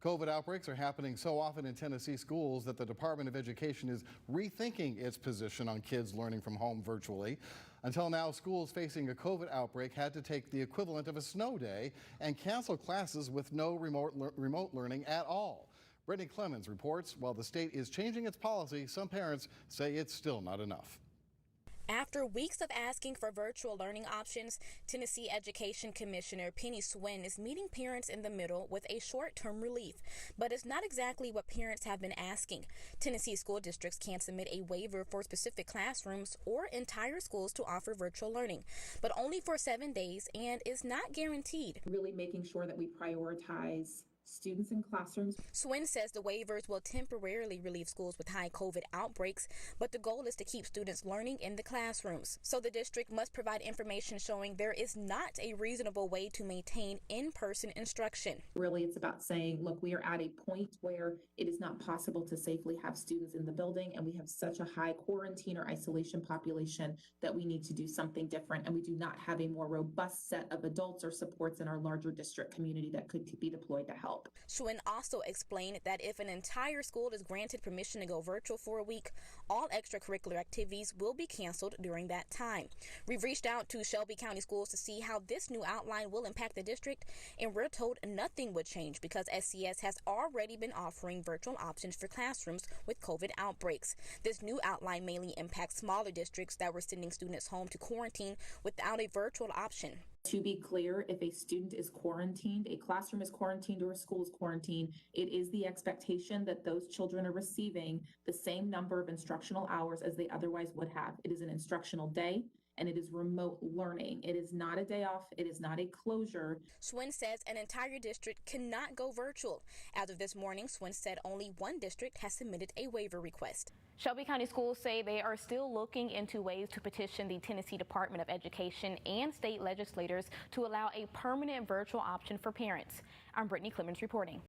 COVID outbreaks are happening so often in Tennessee schools that the Department of Education is rethinking its position on kids learning from home virtually. Until now, schools facing a COVID outbreak had to take the equivalent of a snow day and cancel classes with no remote learning at all. Brittany Clemens reports while the state is changing its policy, some parents say it's still not enough. After weeks of asking for virtual learning options, Tennessee Education Commissioner Penny Swin is meeting parents in the middle with a short-term relief. But it's not exactly what parents have been asking. Tennessee school districts can submit a waiver for specific classrooms or entire schools to offer virtual learning, but only for 7 days and is not guaranteed. Really making sure that we prioritize students in classrooms. Swin says the waivers will temporarily relieve schools with high COVID outbreaks, but the goal is to keep students learning in the classrooms. So the district must provide information showing there is not a reasonable way to maintain in-person instruction. Really, it's about saying, look, we are at a point where it is not possible to safely have students in the building, and we have such a high quarantine or isolation population that we need to do something different, and we do not have a more robust set of adults or supports in our larger district community that could be deployed to help. Swin also explained that if an entire school is granted permission to go virtual for a week, all extracurricular activities will be canceled during that time. We've reached out to Shelby County Schools to see how this new outline will impact the district, and we're told nothing would change because SCS has already been offering virtual options for classrooms with COVID outbreaks. This new outline mainly impacts smaller districts that were sending students home to quarantine without a virtual option. To be clear, if a student is quarantined, a classroom is quarantined, or a school is quarantined, it is the expectation that those children are receiving the same number of instructional hours as they otherwise would have. It is an instructional day, and it is remote learning. It is not a day off. It is not a closure. Swin says an entire district cannot go virtual. As of this morning, Swin said only one district has submitted a waiver request. Shelby County Schools say they are still looking into ways to petition the Tennessee Department of Education and state legislators to allow a permanent virtual option for parents. I'm Brittany Clemens reporting.